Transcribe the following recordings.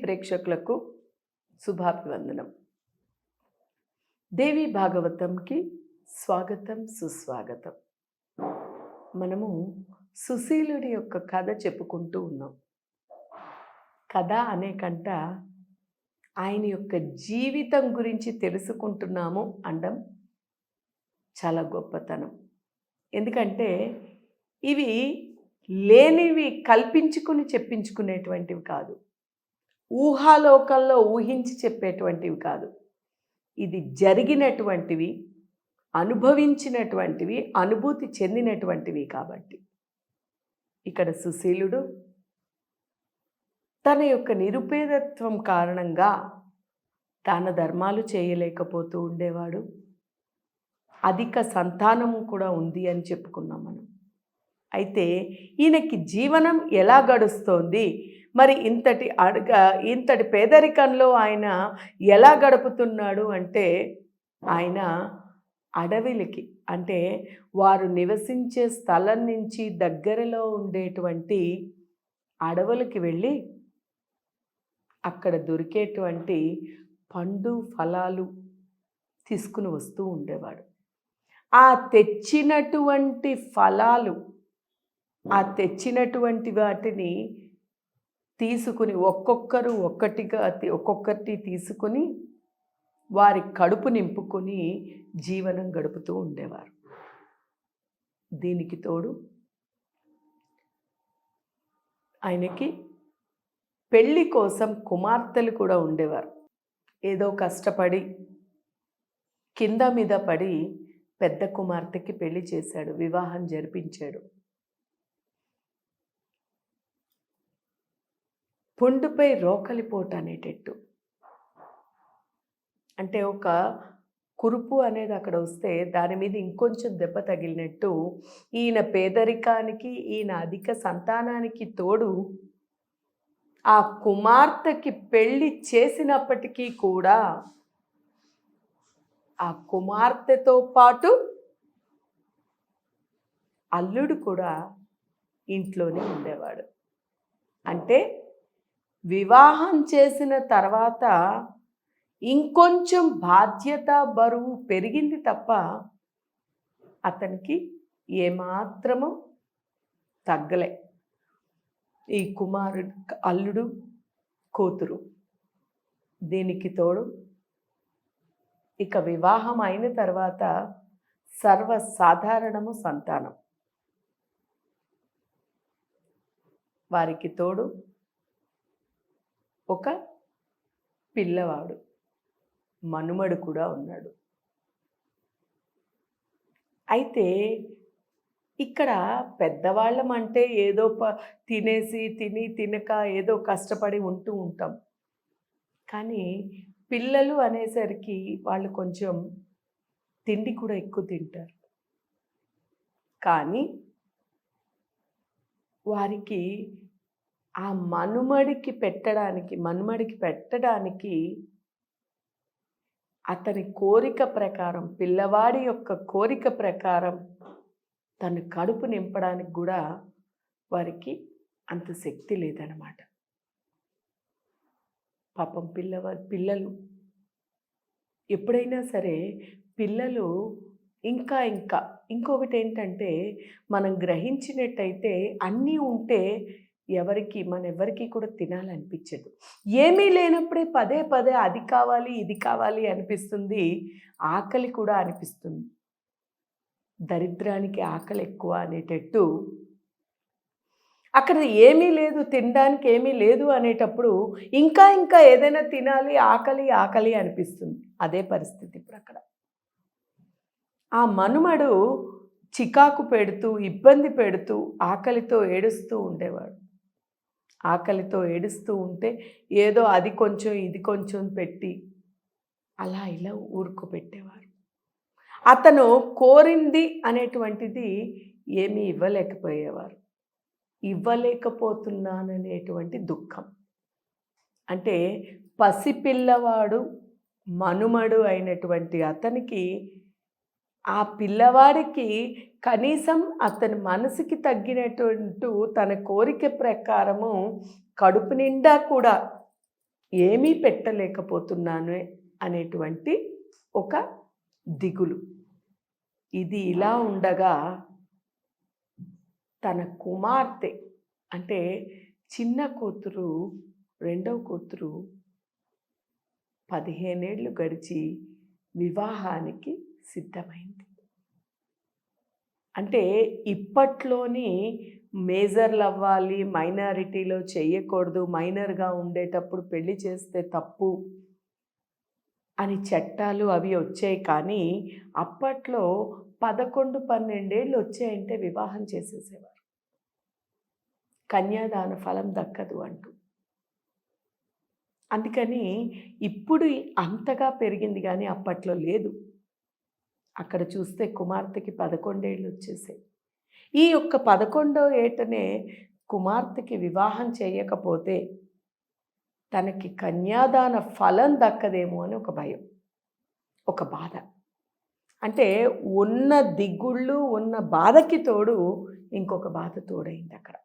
ప్రేక్షకులకు శుభాభివందనం. దేవి భాగవతంకి స్వాగతం, సుస్వాగతం. మనము సుశీలుడి యొక్క కథ చెప్పుకుంటూ ఉన్నాం. కథ అనే కంట ఆయన యొక్క జీవితం గురించి తెలుసుకుంటున్నాము అనడం చాలా గొప్పతనం. ఎందుకంటే ఇవి లేనివి కల్పించుకుని చెప్పించుకునేటువంటివి కాదు, ఊహాలోకంలో ఊహించి చెప్పేటువంటివి కాదు. ఇది జరిగినటువంటివి, అనుభవించినటువంటివి, అనుభూతి చెందినటువంటివి. కాబట్టి ఇక్కడ సుశీలుడు తన యొక్క నిరుపేదత్వం కారణంగా దాన ధర్మాలు చేయలేకపోతూ ఉండేవాడు. అధిక సంతానము కూడా ఉంది అని చెప్పుకున్నాం మనం. అయితే ఈయనకి జీవనం ఎలా గడుస్తోంది, మరి ఇంతటి పేదరికంలో ఆయన ఎలా గడుపుతున్నాడు అంటే, ఆయన అడవిలకి, అంటే వారు నివసించే స్థలం నుంచి దగ్గరలో ఉండేటువంటి అడవులకి వెళ్ళి అక్కడ దొరికేటువంటి పండు ఫలాలు తీసుకుని వస్తూ ఉండేవాడు. ఆ తెచ్చినటువంటి ఫలాలు, ఆ తెచ్చినటువంటి వాటిని తీసుకుని ఒక్కొక్కటి తీసుకుని వారి కడుపు నింపుకొని జీవనం గడుపుతూ ఉండేవారు. దీనికి తోడు ఆయనకి పెళ్ళి కోసం కుమార్తెలు కూడా ఉండేవారు. ఏదో కష్టపడి కింద మీద పడి పెద్ద కుమార్తెకి పెళ్లి చేశాడు, వివాహం జరిపించాడు. పుండుపై రోకలిపోటు అనేటట్టు, అంటే ఒక కురుపు అనేది అక్కడ వస్తే దాని మీద ఇంకొంచెం దెబ్బ తగిలినట్టు ఈయన పేదరికానికి, ఈయన అధిక సంతానానికి తోడు ఆ కుమార్తెకి పెళ్లి చేసినప్పటికీ కూడా ఆ కుమార్తెతో పాటు అల్లుడు కూడా ఇంట్లోనే ఉండేవాడు. అంటే వివాహం చేసిన తర్వాత ఇంకొంచెం బాధ్యత, బరువు పెరిగింది తప్ప అతనికి ఏమాత్రము తగ్గలే. ఈ కుమారుడు, అల్లుడు, కూతురు, దీనికి తోడు ఇక వివాహం అయిన తర్వాత సర్వసాధారణము సంతానం. వారికి తోడు ఒక పిల్లవాడు, మనుమడు కూడా ఉన్నాడు. అయితే ఇక్కడ పెద్దవాళ్ళం అంటే ఏదో తినక ఏదో కష్టపడి ఉంటూ ఉంటాం. కానీ పిల్లలు అనేసరికి వాళ్ళు కొంచెం తిండి కూడా ఎక్కువ తింటారు. కానీ వారికి ఆ మనుమడికి పెట్టడానికి అతని కోరిక ప్రకారం, పిల్లవాడి యొక్క కోరిక ప్రకారం తన కడుపు నింపడానికి కూడా వారికి అంత శక్తి లేదన్నమాట. పాపం పిల్లలు ఎప్పుడైనా సరే పిల్లలు ఇంకొకటి ఏంటంటే, మనం గ్రహించినట్టయితే అన్నీ ఉంటే ఎవరికి కూడా తినాలనిపించదు. ఏమీ లేనప్పుడే పదే పదే అది కావాలి ఇది కావాలి అనిపిస్తుంది, ఆకలి కూడా అనిపిస్తుంది. దరిద్రానికి ఆకలి ఎక్కువ అనేటట్టు అక్కడ ఏమీ లేదు, తినడానికి ఏమీ లేదు అనేటప్పుడు ఇంకా ఏదైనా తినాలి, ఆకలి అనిపిస్తుంది. అదే పరిస్థితి ఇప్పుడు అక్కడ. ఆ మనుమడు చికాకు పెడుతూ, ఇబ్బంది పెడుతూ, ఆకలితో ఏడుస్తూ ఉండేవాడు. ఆకలితో ఏడుస్తూ ఉంటే ఏదో అది కొంచెం ఇది కొంచెం పెట్టి అలా ఇలా ఊరుకోబెట్టేవారు. అతను కోరింది అనేటువంటిది ఏమీ ఇవ్వలేకపోతున్నాననేటువంటి దుఃఖం. అంటే పసిపిల్లవాడు, మనుమడు అయినటువంటి అతనికి, ఆ పిల్లవాడికి కనీసం అతని మనసుకి తగ్గినటువంటి తన కోరిక ప్రకారము కడుపు నిండా కూడా ఏమీ పెట్టలేకపోతున్నాను అనేటువంటి ఒక దిగులు. ఇది ఇలా ఉండగా తన కుమార్తె అంటే చిన్న కూతురు, రెండవ కూతురు 15 ఏళ్ళు గడిచి వివాహానికి సిద్ధమైంది. అంటే ఇప్పట్లోని మేజర్లు అవ్వాలి, మైనారిటీలో చేయకూడదు, మైనర్గా ఉండేటప్పుడు పెళ్లి చేస్తే తప్పు అని చట్టాలు అవి వచ్చాయి. కానీ అప్పట్లో 11, 12 ఏళ్ళు వచ్చాయంటే వివాహం చేసేసేవారు, కన్యాదాన ఫలం దక్కదు అంటూ. అందుకని ఇప్పుడు అంతగా పెరిగింది కానీ అప్పట్లో లేదు. అక్కడ చూస్తే కుమార్తెకి 11 ఏళ్ళు వచ్చేసాయి. ఈ యొక్క 11వ ఏటనే కుమార్తెకి వివాహం చేయకపోతే తనకి కన్యాదాన ఫలం దక్కదేమో అని ఒక భయం, ఒక బాధ. అంటే ఉన్న దిగుళ్ళు, ఉన్న బాధకి తోడు ఇంకొక బాధ తోడైంది అక్కడ.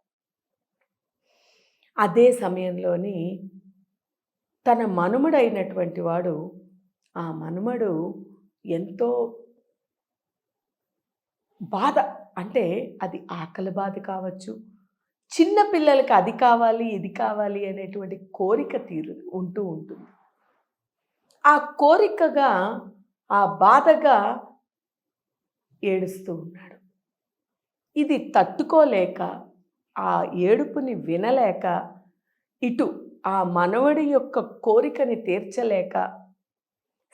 అదే సమయంలోని తన మనుమడైనటువంటి వాడు, ఆ మనుమడు ఎంతో బాధ, అంటే అది ఆకలి బాధ కావచ్చు, చిన్న పిల్లలకి అది కావాలి ఇది కావాలి అనేటువంటి కోరిక ఉంటూ ఉంటుంది. ఆ కోరికగా, ఆ బాధగా ఏడుస్తూ ఉన్నాడు. ఇది తట్టుకోలేక, ఆ ఏడుపుని వినలేక, ఇటు ఆ మనవడి యొక్క కోరికని తీర్చలేక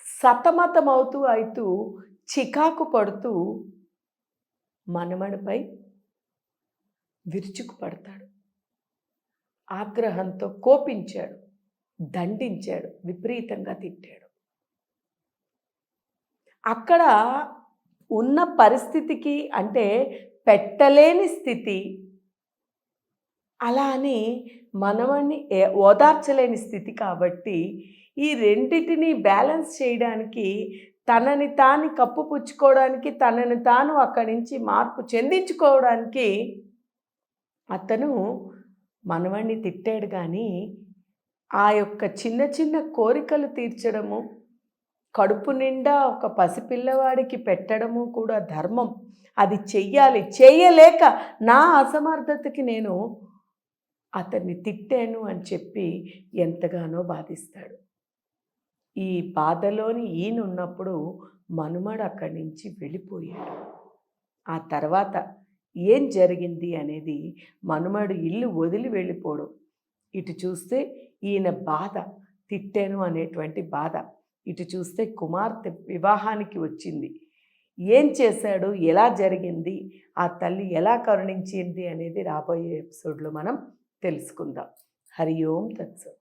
సతమతమవుతూ చికాకు పడుతూ మనవడిపై విరుచుకుపడతాడు. ఆగ్రహంతో కోపించాడు, దండించాడు, విపరీతంగా తిట్టాడు. అక్కడ ఉన్న పరిస్థితికి, అంటే పెట్టలేని స్థితి, అలా అని మనవణ్ణి ఓదార్చలేని స్థితి కాబట్టి ఈ రెండిటిని బ్యాలెన్స్ చేయడానికి, తనని తాను కప్పుపుచ్చుకోవడానికి, తనని తాను అక్కడి నుంచి మార్పు చెందించుకోవడానికి అతను మనవణ్ణి తిట్టాడు. కానీ ఆ యొక్క చిన్న చిన్న కోరికలు తీర్చడము, కడుపు నిండా ఒక పసిపిల్లవాడికి పెట్టడము కూడా ధర్మం. అది చెయ్యాలి. చేయలేక నా అసమర్థతకి నేను అతన్ని తిట్టాను అని చెప్పి ఎంతగానో బాధిస్తాడు. ఈ బాధలోని ఈయనున్నప్పుడు మనుమడు అక్కడి నుంచి వెళ్ళిపోయాడు. ఆ తర్వాత ఏం జరిగింది అనేది, మనుమడు ఇల్లు వదిలి వెళ్ళిపోవడం, ఇటు చూస్తే ఈయన బాధ, తిట్టాను అనేటువంటి బాధ, ఇటు చూస్తే కుమార్తె వివాహానికి వచ్చింది. ఏం చేశాడు, ఎలా జరిగింది, ఆ తల్లి ఎలా కరుణించింది అనేది రాబోయే ఎపిసోడ్లో మనం తెలుసుకుందాం. హరి ఓం తత్సత్.